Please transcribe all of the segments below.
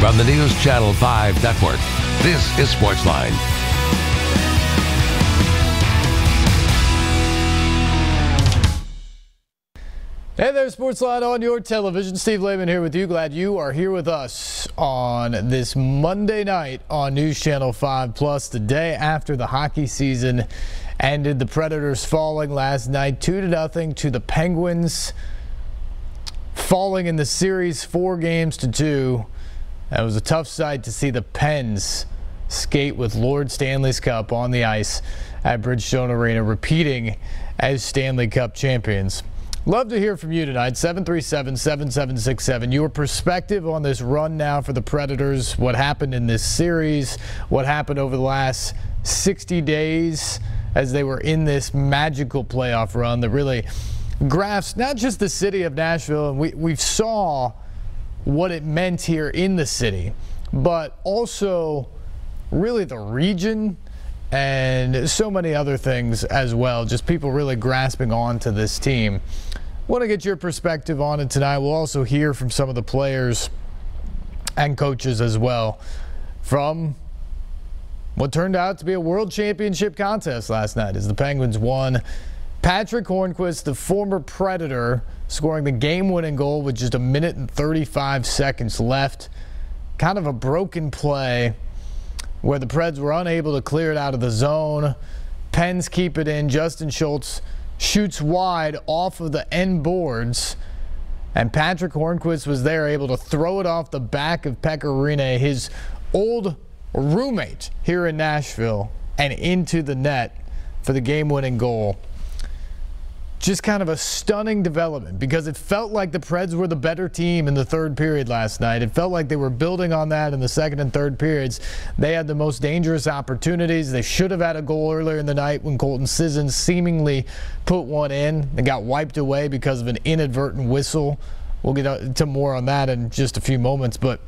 From the News Channel 5 Network, this is SportsLine. Hey there, SportsLine on your television. Steve Layman here with you. Glad you are here with us on this Monday night on News Channel 5 Plus, the day after the hockey season ended. The Predators falling last night 2-0 to the Penguins, falling in the series 4-2. That was a tough sight to see the Pens skate with Lord Stanley's Cup on the ice at Bridgestone Arena, repeating as Stanley Cup champions. Love to hear from you tonight. 737-7767. Your perspective on this run now for the Predators, what happened in this series, what happened over the last 60 days as they were in this magical playoff run that really graphs not just the city of Nashville, and we saw what it meant here in the city, but also really the region and so many other things as well. Just people really grasping on to this team. Want to get your perspective on it tonight. We'll also hear from some of the players and coaches as well from what turned out to be a world championship contest last night as the Penguins won. Patrick Hornqvist, the former Predator, scoring the game-winning goal with just 1 minute and 35 seconds left. Kind of a broken play where the Preds were unable to clear it out of the zone. Pens keep it in. Justin Schultz shoots wide off of the end boards, and Patrick Hornqvist was there, able to throw it off the back of Pekka Rinne, his old roommate here in Nashville, and into the net for the game-winning goal. Just kind of a stunning development because it felt like the Preds were the better team in the third period last night. It felt like they were building on that in the second and third periods. They had the most dangerous opportunities. They should have had a goal earlier in the night when Colton Sissons seemingly put one in and got wiped away because of an inadvertent whistle. We'll get to more on that in just a few moments, but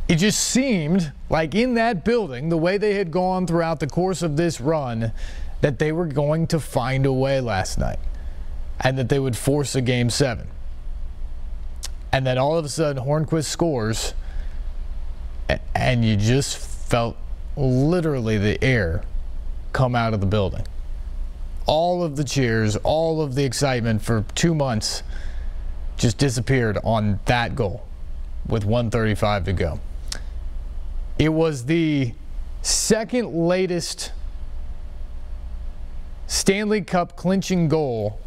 it just seemed like in that building, the way they had gone throughout the course of this run, that they were going to find a way last night and that they would force a Game 7. And then all of a sudden Hornqvist scores and you just felt literally the air come out of the building. All of the cheers, all of the excitement for 2 months just disappeared on that goal with 1:35 to go. It was the second latest Stanley Cup clinching goal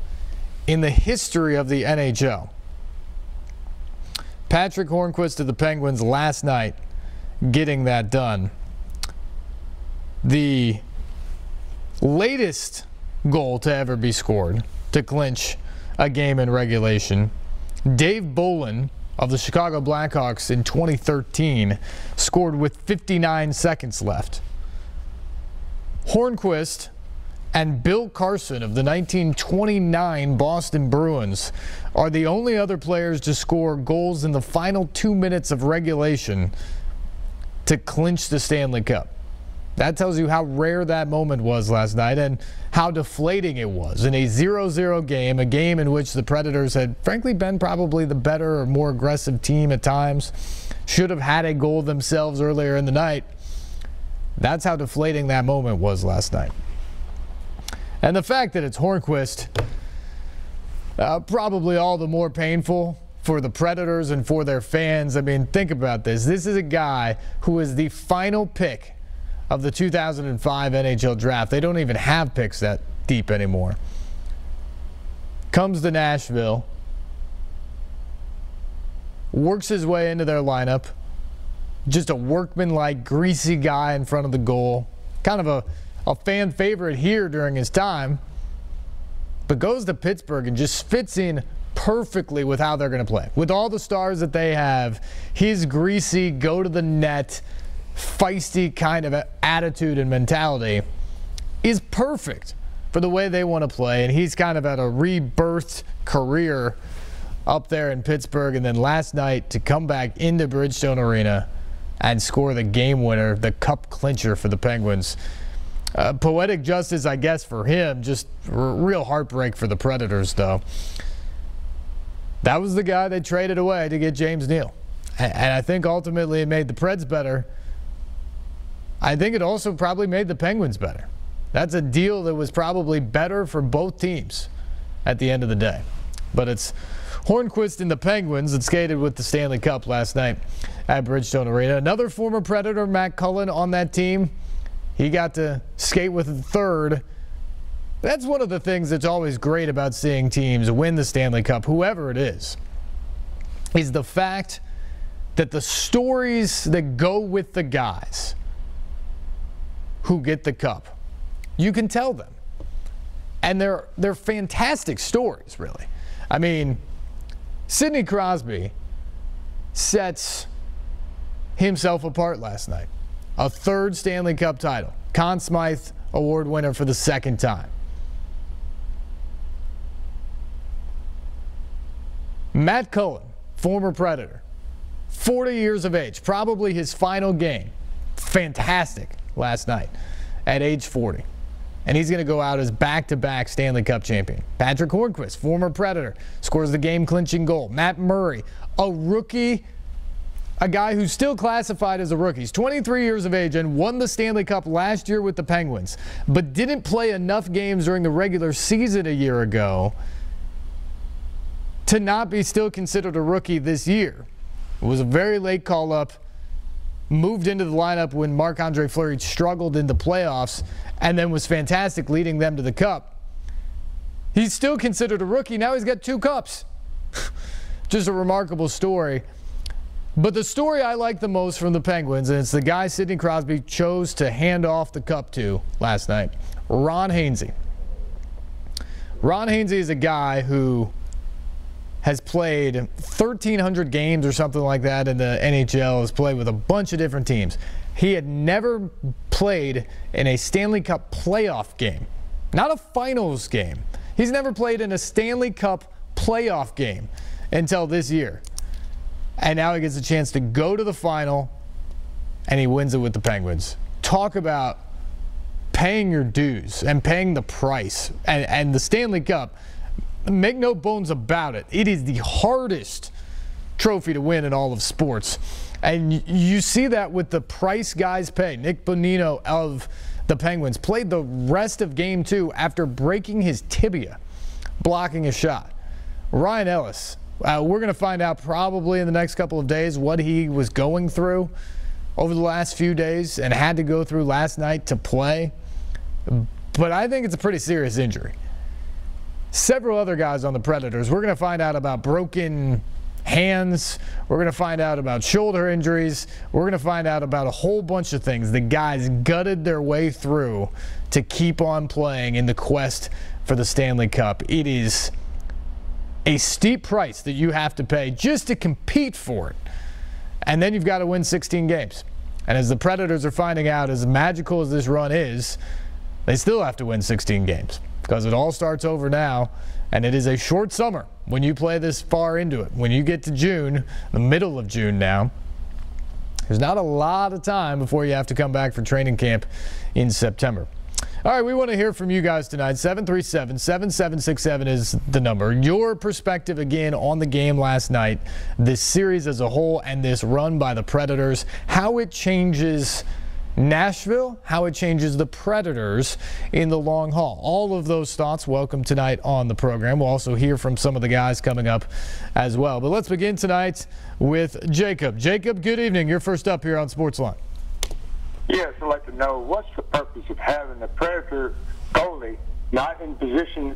in the history of the NHL. Patrick Hornqvist of the Penguins last night getting that done. The latest goal to ever be scored to clinch a game in regulation, Dave Bolin of the Chicago Blackhawks in 2013 scored with 59 seconds left. Hornqvist and Bill Carson of the 1929 Boston Bruins are the only other players to score goals in the final 2 minutes of regulation to clinch the Stanley Cup. That tells you how rare that moment was last night and how deflating it was in a 0-0 game, a game in which the Predators had frankly been probably the better or more aggressive team at times, should have had a goal themselves earlier in the night. That's how deflating that moment was last night. And the fact that it's Hornqvist, probably all the more painful for the Predators and for their fans. I mean, think about this. This is a guy who is the final pick of the 2005 NHL draft. They don't even have picks that deep anymore. Comes to Nashville, works his way into their lineup. Just a workman-like, greasy guy in front of the goal. Kind of a fan favorite here during his time, but goes to Pittsburgh and just fits in perfectly with how they're going to play. With all the stars that they have, his greasy, go to the net, feisty kind of attitude and mentality is perfect for the way they want to play, and he's kind of at a rebirthed career up there in Pittsburgh. And then last night to come back into Bridgestone Arena and score the game winner, the cup clincher for the Penguins. Poetic justice, I guess, for him. Just real heartbreak for the Predators, though. That was the guy they traded away to get James Neal. And I think ultimately it made the Preds better. I think it also probably made the Penguins better. That's a deal that was probably better for both teams at the end of the day. But it's Hornquist and the Penguins that skated with the Stanley Cup last night at Bridgestone Arena. Another former Predator, Matt Cullen, on that team. He got to skate with the third. That's one of the things that's always great about seeing teams win the Stanley Cup, whoever it is the fact that the stories that go with the guys who get the cup, you can tell them. And they're fantastic stories, really. I mean, Sidney Crosby sets himself apart last night. A third Stanley Cup title. Conn Smythe Award winner for the second time. Matt Cullen, former Predator, 40 years of age, probably his final game. Fantastic last night at age 40. And he's going to go out as back-to-back Stanley Cup champion. Patrick Hornquist, former Predator, scores the game-clinching goal. Matt Murray, a rookie, a guy who's still classified as a rookie. He's 23 years of age and won the Stanley Cup last year with the Penguins, but didn't play enough games during the regular season a year ago to not be still considered a rookie this year. It was a very late call-up. Moved into the lineup when Marc-Andre Fleury struggled in the playoffs and then was fantastic leading them to the cup. He's still considered a rookie. Now he's got 2 cups. Just a remarkable story. But the story I like the most from the Penguins, and it's the guy Sidney Crosby chose to hand off the cup to last night, Ron Hainsey. Ron Hainsey is a guy who has played 1,300 games or something like that in the NHL, has played with a bunch of different teams. He had never played in a Stanley Cup playoff game, not a finals game. He's never played in a Stanley Cup playoff game until this year. And now he gets a chance to go to the final, and he wins it with the Penguins. Talk about paying your dues and paying the price. And the Stanley Cup, make no bones about it, it is the hardest trophy to win in all of sports. And you see that with the price guys pay. Nick Bonino of the Penguins played the rest of Game 2 after breaking his tibia, blocking a shot. Ryan Ellis, we're going to find out probably in the next couple of days what he was going through over the last few days and had to go through last night to play. But I think it's a pretty serious injury. Several other guys on the Predators, we're going to find out about broken hands. We're going to find out about shoulder injuries. We're going to find out about a whole bunch of things the guys gutted their way through to keep on playing in the quest for the Stanley Cup. It is a steep price that you have to pay just to compete for it. And then you've got to win 16 games. And as the Predators are finding out, as magical as this run is, they still have to win 16 games. Because it all starts over now, and it is a short summer when you play this far into it. When you get to June, the middle of June now, there's not a lot of time before you have to come back for training camp in September. All right, we want to hear from you guys tonight. 737-7767 is the number. Your perspective again on the game last night, this series as a whole, and this run by the Predators, how it changes Nashville, how it changes the Predators in the long haul. All of those thoughts welcome tonight on the program. We'll also hear from some of the guys coming up as well. But let's begin tonight with Jacob. Jacob, good evening. You're first up here on SportsLine. Yes, I'd like to know what's the purpose of having the Predator goalie not in position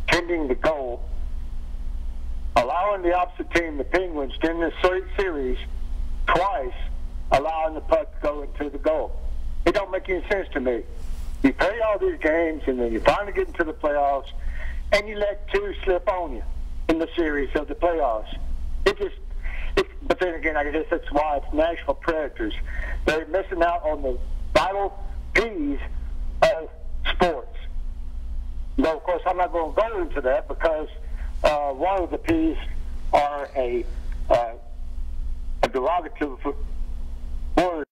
tending the goal, allowing the opposite team, the Penguins, in this series twice, allowing the puck to go into the goal. It don't make any sense to me. You play all these games, and then you finally get into the playoffs, and you let 2 slip on you in the series of the playoffs. But then again, I guess that's why it's Nashville Predators. They're missing out on the vital piece of sports. Though, of course, I'm not going to go into that because one of the P's are a derogative word.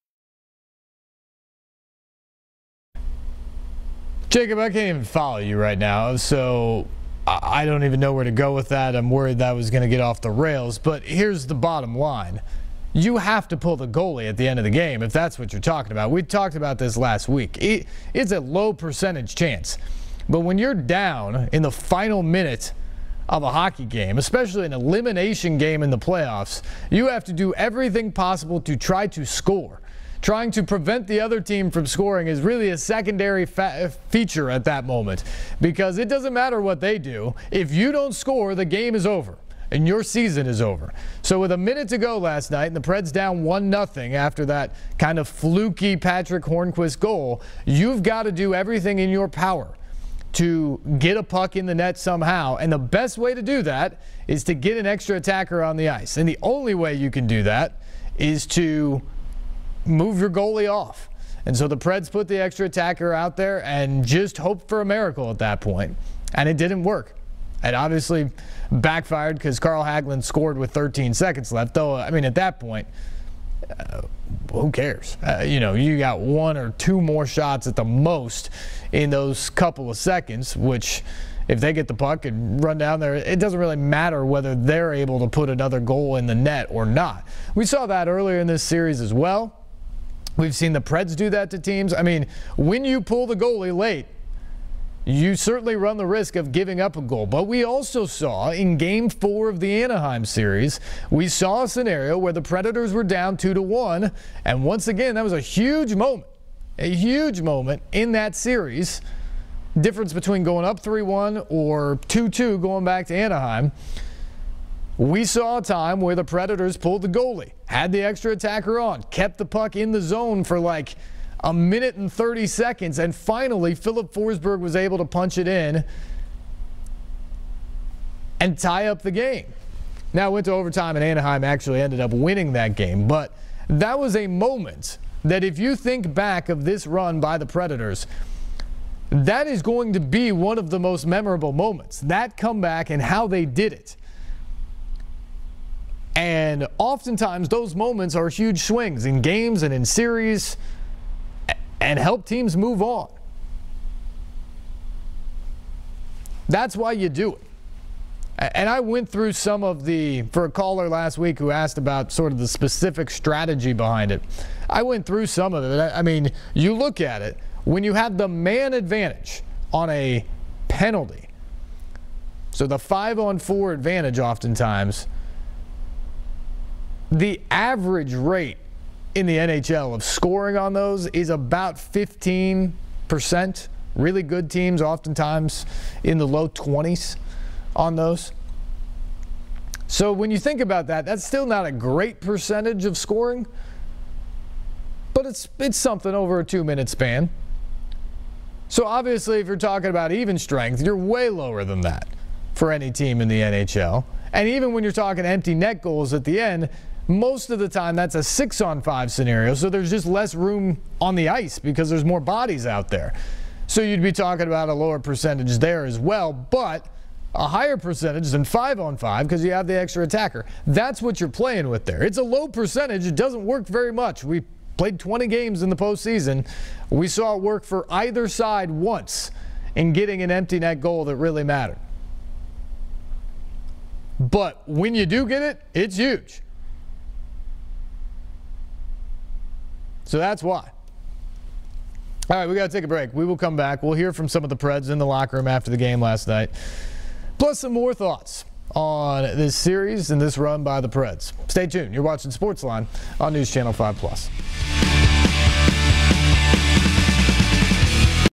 Jacob, I can't even follow you right now, so I don't even know where to go with that. I'm worried that was going to get off the rails, but here's the bottom line. you have to pull the goalie at the end of the game if that's what you're talking about. We talked about this last week. It's a low percentage chance. But when you're down in the final minute of a hockey game, especially an elimination game in the playoffs, you have to do everything possible to try to score. Trying to prevent the other team from scoring is really a secondary feature at that moment, because it doesn't matter what they do. If you don't score, the game is over and your season is over. So with a minute to go last night and the Preds down 1-0 after that kind of fluky Patrick Hornquist goal, you've got to do everything in your power to get a puck in the net somehow. And the best way to do that is to get an extra attacker on the ice. And the only way you can do that is to move your goalie off. And so the Preds put the extra attacker out there and just hoped for a miracle at that point. And it didn't work. It obviously backfired because Carl Hagelin scored with 13 seconds left. Though, I mean, at that point, who cares? You got 1 or 2 more shots at the most in those couple of seconds, which if they get the puck and run down there, it doesn't really matter whether they're able to put another goal in the net or not. We saw that earlier in this series as well. We've seen the Preds do that to teams. I mean, when you pull the goalie late, you certainly run the risk of giving up a goal. But we also saw in Game 4 of the Anaheim series, we saw a scenario where the Predators were down 2-1. And once again, that was a huge moment in that series. Difference between going up 3-1 or 2-2 going back to Anaheim. We saw a time where the Predators pulled the goalie, had the extra attacker on, kept the puck in the zone for like a minute and 30 seconds, and finally Philip Forsberg was able to punch it in and tie up the game. Now, it went to overtime, and Anaheim actually ended up winning that game, but that was a moment that, if you think back of this run by the Predators, that is going to be one of the most memorable moments. That comeback and how they did it. And oftentimes those moments are huge swings in games and in series and help teams move on. That's why you do it. And I went through some of for a caller last week who asked about sort of the specific strategy behind it. I went through some of it. I mean, you look at it, when you have the man advantage on a penalty, so the 5-on-4 advantage oftentimes, the average rate in the NHL of scoring on those is about 15%. Really good teams oftentimes in the low 20s on those. So when you think about that, that's still not a great percentage of scoring, but it's something over a 2-minute span. So obviously, if you're talking about even strength, you're way lower than that for any team in the NHL. And even when you're talking empty net goals at the end, most of the time that's a 6-on-5 scenario, so there's just less room on the ice because there's more bodies out there. So you'd be talking about a lower percentage there as well, but a higher percentage than 5-on-5 because you have the extra attacker. That's what you're playing with there. It's a low percentage. It doesn't work very much. We played 20 games in the postseason. We saw it work for either side once in getting an empty net goal that really mattered. But when you do get it, it's huge. So that's why. All right, we got to take a break. We will come back. We'll hear from some of the Preds in the locker room after the game last night, plus some more thoughts on this series and this run by the Preds. Stay tuned. You're watching SportsLine on News Channel 5+.